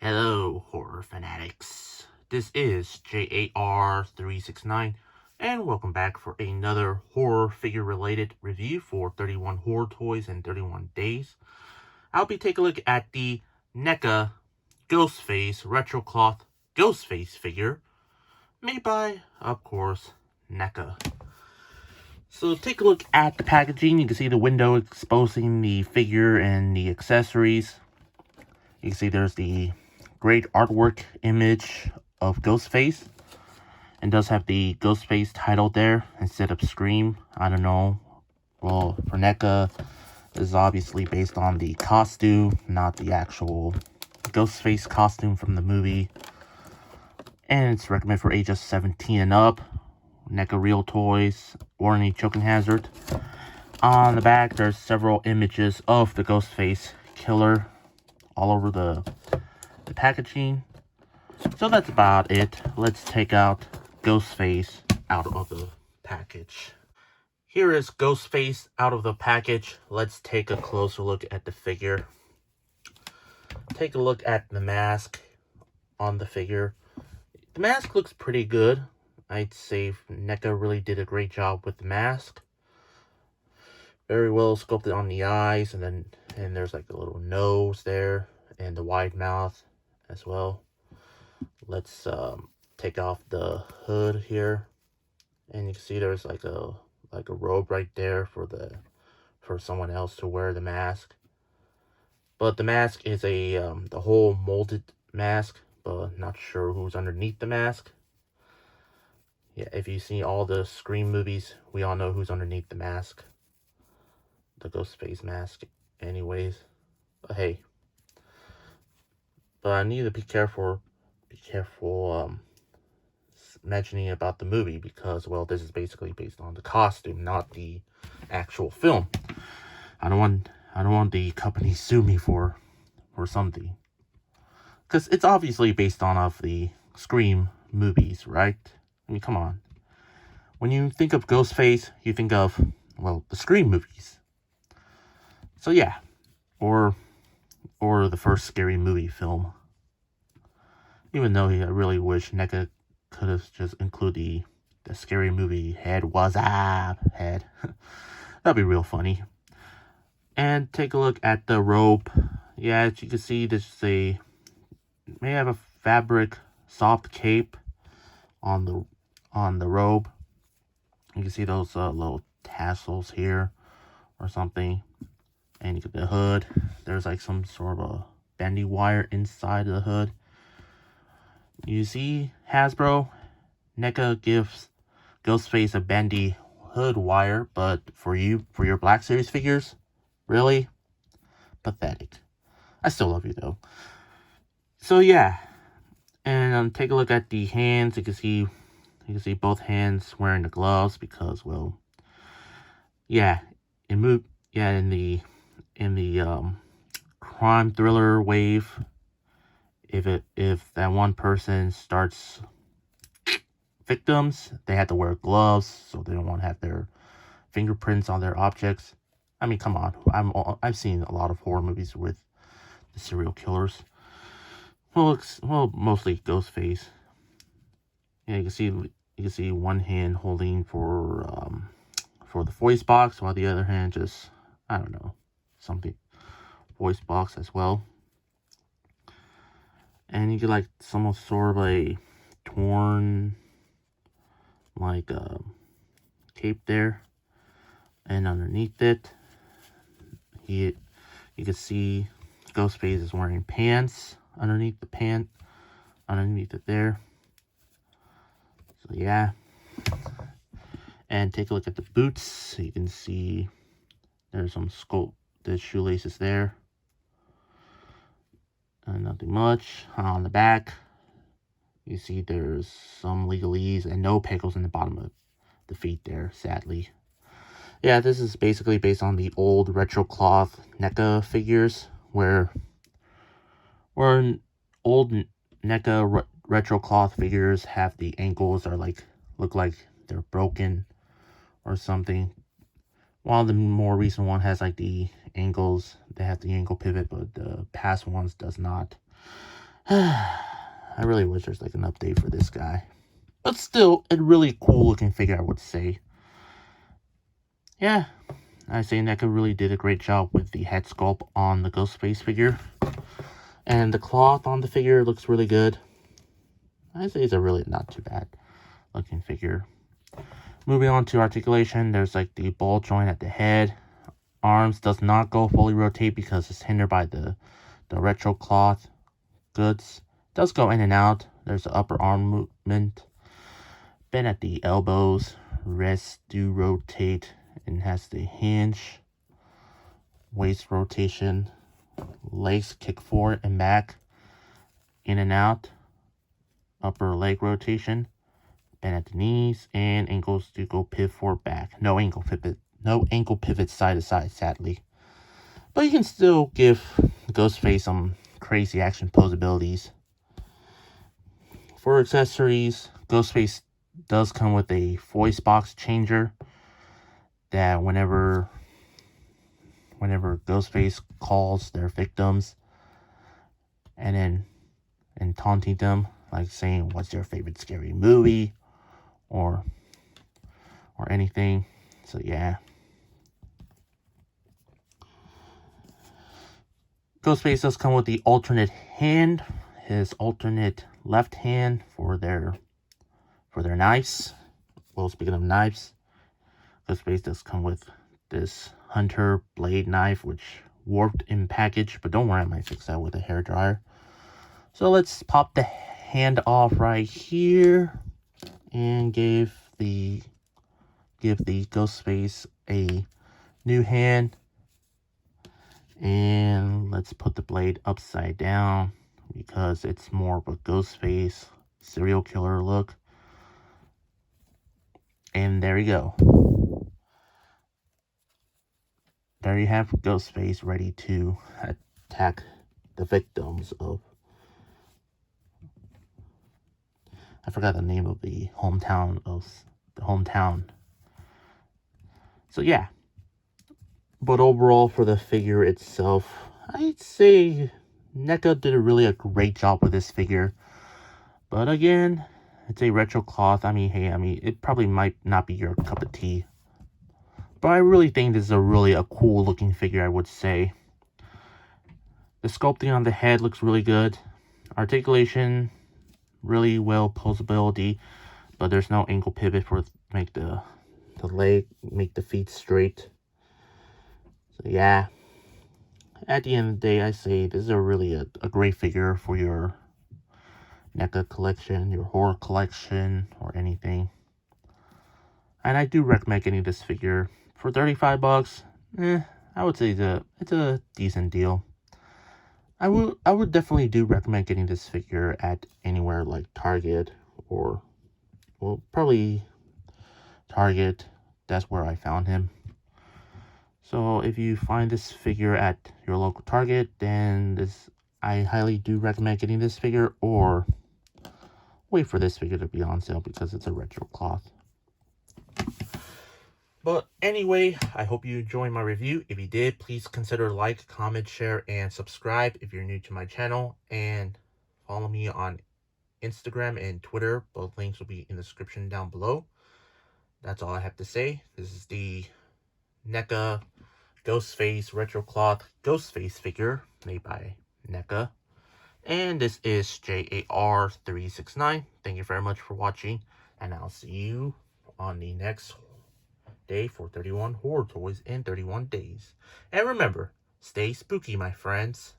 Hello, horror fanatics. This is J.A.R. 369, and welcome back for another horror figure-related review for 31 Horror Toys in 31 Days. I'll be taking a look at the NECA Ghostface Retro Cloth Ghostface figure, made by, of course, NECA. So take a look at the packaging. You can see the window exposing the figure and the accessories. You can see there's the great artwork image of Ghostface. It does have the Ghostface title there instead of Scream. I don't know. Well, for NECA, this is obviously based on the costume, not the actual Ghostface costume from the movie. And it's recommended for ages 17 and up. NECA Real Toys, warranty choking hazard. On the back, there's several images of the Ghostface killer all over the packaging. So that's about it. Let's take out Ghostface out of the package. Here is Ghostface out of the package. Let's take a closer look at the figure. Take a look at the mask on the figure. The mask looks pretty good. I'd say NECA really did a great job with the mask. Very well sculpted on the eyes, and there's like a little nose there, and the wide mouth as well. Let's take off the hood here, and you can see there's like a robe right there for someone else to wear the mask. But the mask is the whole molded mask, but not sure who's underneath the mask. Yeah, if you see all the Scream movies, we all know who's underneath the mask. The Ghostface mask, anyways. But hey. But I need to be careful mentioning about the movie because, well, this is basically based on the costume, not the actual film. I don't want the company to sue me for something. Because it's obviously based on the Scream movies, right? I mean, come on. When you think of Ghostface, you think of, well, the Scream movies. So yeah. Or the first Scary Movie film. Even though I really wish NECA could have just included the Scary Movie head was up head. That'd be real funny. And take a look at the robe. Yeah, as you can see, may have a fabric soft cape on the robe. You can see those little tassels here or something. And you get the hood. There's like some sort of a bendy wire inside of the hood. You see, Hasbro, NECA gives Ghostface a bendy hood wire, but for your Black Series figures, really? Pathetic. I still love you though. So yeah, and take a look at the hands. You can see both hands wearing the gloves because, well, yeah, in the crime thriller wave, if that one person starts victims, they have to wear gloves so they don't want to have their fingerprints on their objects. I mean, come on. I've seen a lot of horror movies with the serial killers. Well, mostly Ghostface. Yeah, you can see one hand holding for the voice box, while the other hand just, I don't know, something voice box as well. And you get like some sort of a torn like cape there, and underneath it, you can see Ghostface is wearing pants underneath it there. So yeah, and take a look at the boots. You can see there's some sculpted shoelaces there. And nothing much. On the back, you see there's some legalese and no pickles in the bottom of the feet there, sadly. Yeah, this is basically based on the old retro cloth NECA figures, where old NECA retro cloth figures have the ankles are look like they're broken or something. While the more recent one has like the ankles, they have the ankle pivot, but the past ones does not. I really wish there's like an update for this guy. But still, a really cool looking figure, I would say. Yeah, I say NECA really did a great job with the head sculpt on the Ghostface figure. And the cloth on the figure looks really good. I say it's a really not too bad looking figure. Moving on to articulation, there's like the ball joint at the head. Arms does not go fully rotate because it's hindered by the retro cloth goods. It does go in and out. There's the upper arm movement. Bend at the elbows. Wrists do rotate and has the hinge. Waist rotation. Legs kick forward and back. In and out. Upper leg rotation. Bend at the knees, and ankles do go pivot forward back. No ankle pivot side to side, sadly. But you can still give Ghostface some crazy action pose abilities. For accessories, Ghostface does come with a voice box changer that whenever Ghostface calls their victims and taunting them, like saying, "What's your favorite scary movie?" or anything. So yeah. Ghostface does come with the alternate hand, his alternate left hand for their knives. Well, speaking of knives, Ghostface does come with this Hunter blade knife, which warped in package, but don't worry, I might fix that with a hairdryer. So let's pop the hand off right here and give the Ghostface a new hand. And let's put the blade upside down because it's more of a Ghostface serial killer look. And there you go. There you have Ghostface ready to attack the victims of... I forgot the name of the hometown So yeah. But overall, for the figure itself, I'd say NECA did a great job with this figure. But again, it's a retro cloth. I mean, it probably might not be your cup of tea. But I really think this is a cool looking figure, I would say. The sculpting on the head looks really good. Articulation, really well posability. But there's no ankle pivot for make the feet straight. So yeah. At the end of the day, I say this is a great figure for your NECA collection, your horror collection, or anything. And I do recommend getting this figure for $35. I would say it's a decent deal. I would definitely do recommend getting this figure at anywhere like Target or, well, probably Target. That's where I found him. So if you find this figure at your local Target, then I highly do recommend getting this figure, or wait for this figure to be on sale because it's a retro cloth. But anyway, I hope you enjoyed my review. If you did, please consider like, comment, share, and subscribe if you're new to my channel. And follow me on Instagram and Twitter. Both links will be in the description down below. That's all I have to say. This is the NECA Ghostface retro cloth Ghostface figure made by NECA. And this is J.A.R. 369. Thank you very much for watching. And I'll see you on the next day for 31 horror toys in 31 days. And remember, stay spooky, my friends.